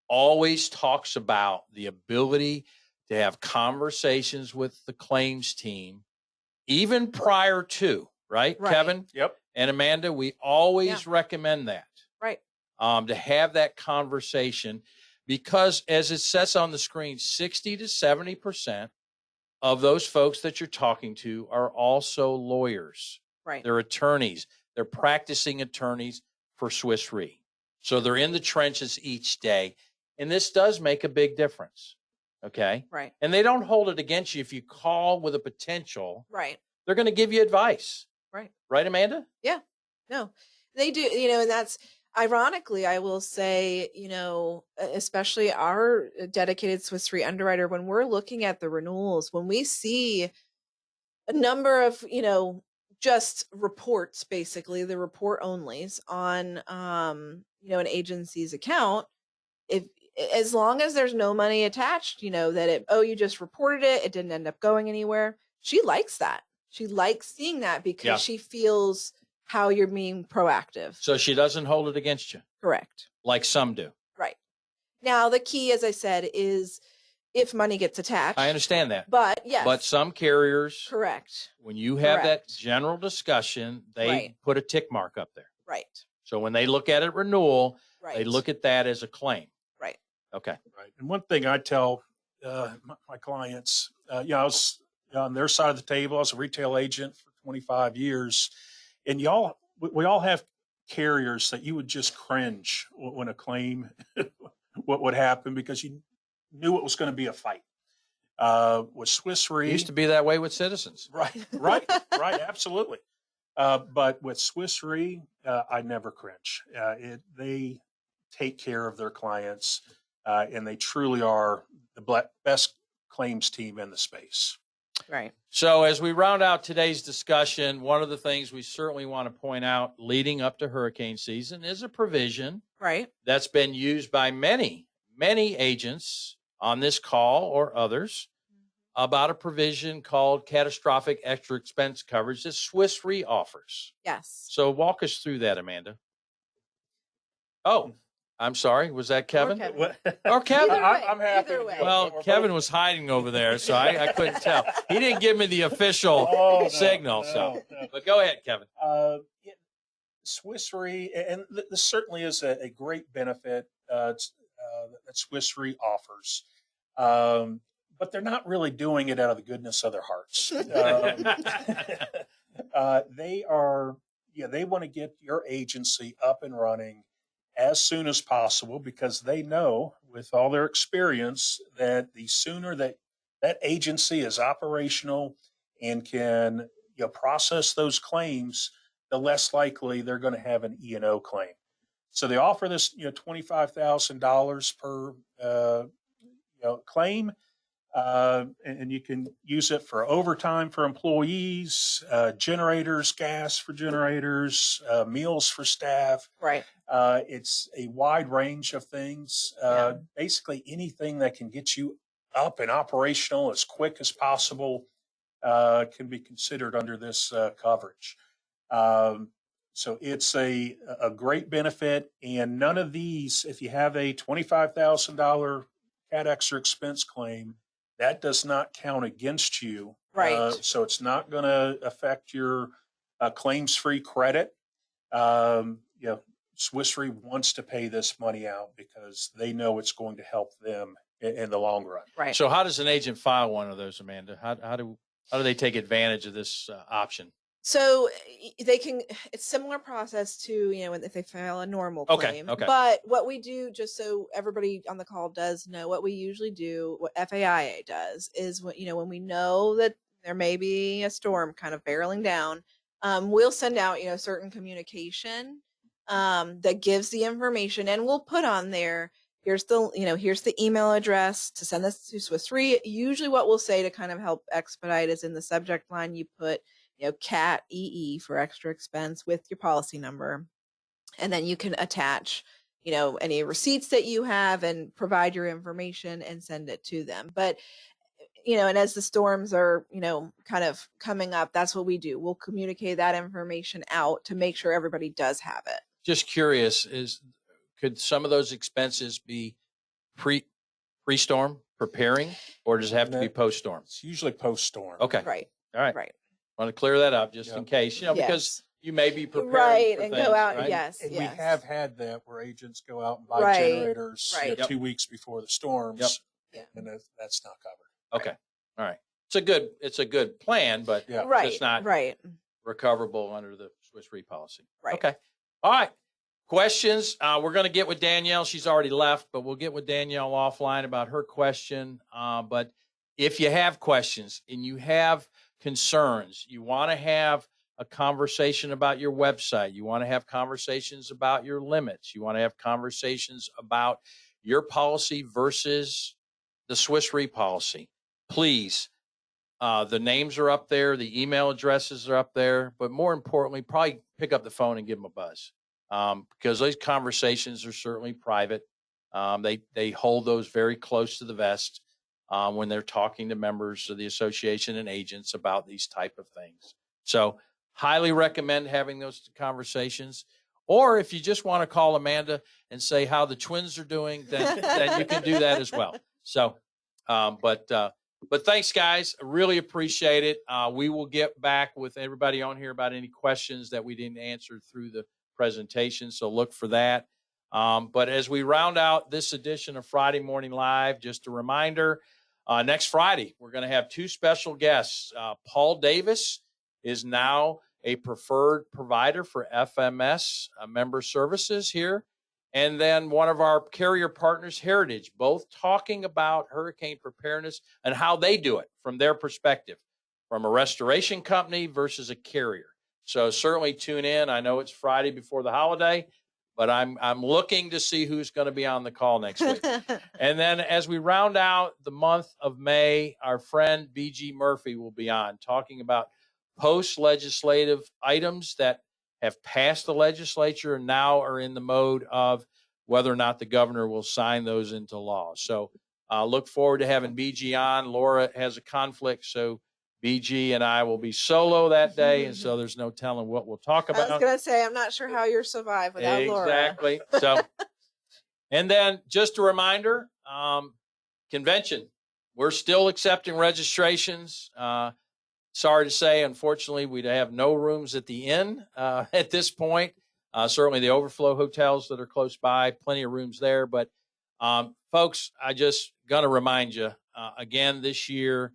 always talks about the ability to have conversations with the claims team, even prior to, right, Right. Kevin Yep. and Amanda? We always recommend that. Right. To have that conversation, because as it says on the screen, 60 to 70% of those folks that you're talking to are also lawyers. Right. They're attorneys. They're practicing attorneys for Swiss Re. So they're in the trenches each day. And this does make a big difference. Okay. Right. And they don't hold it against you. If you call with a potential, Right. they're going to give you advice. Right. Right, Amanda? No, they do, and that's ironically, I will say, especially our dedicated Swiss Re underwriter, when we're looking at the renewals, when we see a number of, just reports, basically the report onlys on, an agency's account, if as long as there's no money attached, that you just reported it, it didn't end up going anywhere. She likes that. She likes seeing that because Yeah. she feels how you're being proactive. So she doesn't hold it against you Correct. like some do. Right. Now, the key, as I said, is if money gets attached. I understand that. But yes. But some carriers, correct. when you have that Correct. general discussion, they Right. put a tick mark up there. Right. So when they look at it renewal, Right. they look at that as a claim. Right. Okay. Right. And one thing I tell my clients, I was on their side of the table. I was a retail agent for 25 years. And we all have carriers that you would just cringe when a claim what would happen because you knew it was going to be a fight. With Swiss It Re, used to be that way with Citizens. right, absolutely. But with Swiss Re, I never cringe. They take care of their clients, and they truly are the best claims team in the space. Right. So as we round out today's discussion, one of the things we certainly want to point out leading up to hurricane season is a provision Right. that's been used by many agents on this call or others about a provision called catastrophic extra expense coverage that Swiss Re offers. Yes. So walk us through that, Amanda. Oh, I'm sorry. Was that Kevin? Kevin. Or Kevin? Either way, I'm happy. either way. Well, Kevin was hiding over there, so I couldn't tell. He didn't give me the official Oh, no, signal. no, So, no. but go ahead, Kevin. Swiss Re, and this certainly is a great benefit that Swiss Re offers. But they're not really doing it out of the goodness of their hearts. They want to get your agency up and running as soon as possible because they know with all their experience that the sooner that agency is operational and can process those claims, the less likely they're going to have an E&O claim. So they offer this $25,000 per claim. And you can use it for overtime for employees, generators, gas for generators, meals for staff. Right. It's a wide range of things. Basically, anything that can get you up and operational as quick as possible can be considered under this coverage. So it's a great benefit. And none of these, if you have a $25,000 CAT extra expense claim, that does not count against you. Right. So it's not going to affect your claims-free credit. Swiss Re wants to pay this money out because they know it's going to help them in the long run. Right. So how does an agent file one of those, Amanda? How do they take advantage of this option? So they can, it's similar process to, if they file a normal claim. Okay. But what we do, just so everybody on the call does know, what we usually do, what FAIA does is when we know that there may be a storm kind of barreling down, we'll send out, certain communication that gives the information, and we'll put on there, here's the email address to send this to Swiss Re. Usually what we'll say to kind of help expedite is in the subject line, you put, CAT EE for extra expense with your policy number. And then you can attach, any receipts that you have and provide your information and send it to them. But and as the storms are, kind of coming up, that's what we do. We'll communicate that information out to make sure everybody does have it. Just curious, could some of those expenses be pre-storm preparing, or does it have to be post-storm? It's usually post-storm. Okay. Right. All right. Right. Want to clear that up just in Yep. case, because Yes. you may be preparing Right. for And things, go out. right? Yes. And yes. we have had that where agents go out and buy Right, generators right. Yep. 2 weeks before the storms, Yeah. and that's not covered. Okay. All right. It's a good plan, but Yeah. Right. it's not right. recoverable under the Swiss Re policy. Right. Okay. All right. Questions? We're going to get with Danielle. She's already left, but we'll get with Danielle offline about her question. But if you have questions and you have concerns, you want to have a conversation about your website, you want to have conversations about your limits, you want to have conversations about your policy versus the Swiss Re policy, please. The names are up there, the email addresses are up there, but more importantly, probably pick up the phone and give them a buzz, because those conversations are certainly private. They hold those very close to the vest when they're talking to members of the association and agents about these type of things. So highly recommend having those conversations. Or if you just want to call Amanda and say how the twins are doing, then you can do that as well. So, but thanks, guys. I really appreciate it. We will get back with everybody on here about any questions that we didn't answer through the presentation. So look for that. But as we round out this edition of Friday Morning Live, just a reminder, next Friday, we're going to have 2 special guests. Paul Davis is now a preferred provider for FMS member services here. And then one of our carrier partners, Heritage, both talking about hurricane preparedness and how they do it from their perspective, from a restoration company versus a carrier. So certainly tune in. I know it's Friday before the holiday, but I'm looking to see who's going to be on the call next week. And then as we round out the month of May, our friend BG Murphy will be on talking about post-legislative items that have passed the legislature and now are in the mode of whether or not the governor will sign those into law. So look forward to having BG on. Laura has a conflict, so BG and I will be solo that day, and so there's no telling what we'll talk about. I was going to say, I'm not sure how you'll survive without Laura. Exactly. So, and then just a reminder, convention. We're still accepting registrations. Sorry to say, unfortunately, we have no rooms at the inn at this point. Certainly the overflow hotels that are close by, plenty of rooms there. But folks, I just going to remind you again this year,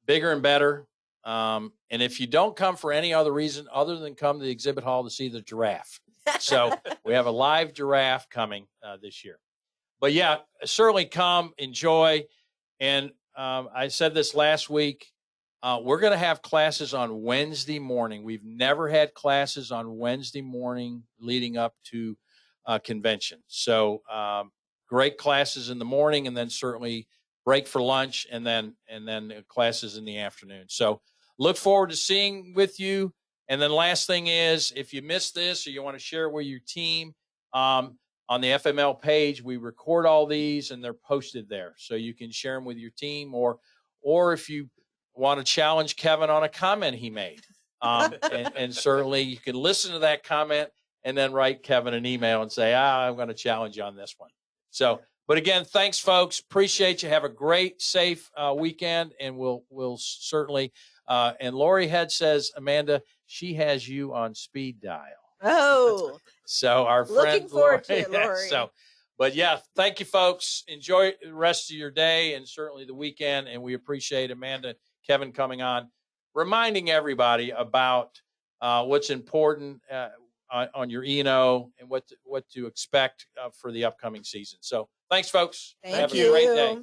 bigger and better. And if you don't come for any other reason other than come to the exhibit hall to see the giraffe. So we have a live giraffe coming this year. But yeah, certainly come, enjoy. And I said this last week. We're going to have classes on Wednesday morning. We've never had classes on Wednesday morning leading up to convention. So great classes in the morning, and then certainly break for lunch, and then classes in the afternoon. So look forward to seeing with you. And then last thing is, if you missed this or you want to share it with your team, on the FML page, we record all these and they're posted there. So you can share them with your team, or if you want to challenge Kevin on a comment he made. And certainly you can listen to that comment and then write Kevin an email and say, I'm going to challenge you on this one. So, but again, thanks folks. Appreciate you. Have a great, safe weekend. And we'll certainly, and Lori Head says, Amanda, she has you on speed dial. Oh, so our friend, looking forward to it, yeah, Lori. so, but yeah, thank you folks. Enjoy the rest of your day and certainly the weekend. And we appreciate Amanda, Kevin coming on, reminding everybody about what's important on your E&O and what to expect for the upcoming season. So thanks, folks. Thank Have you. a great day.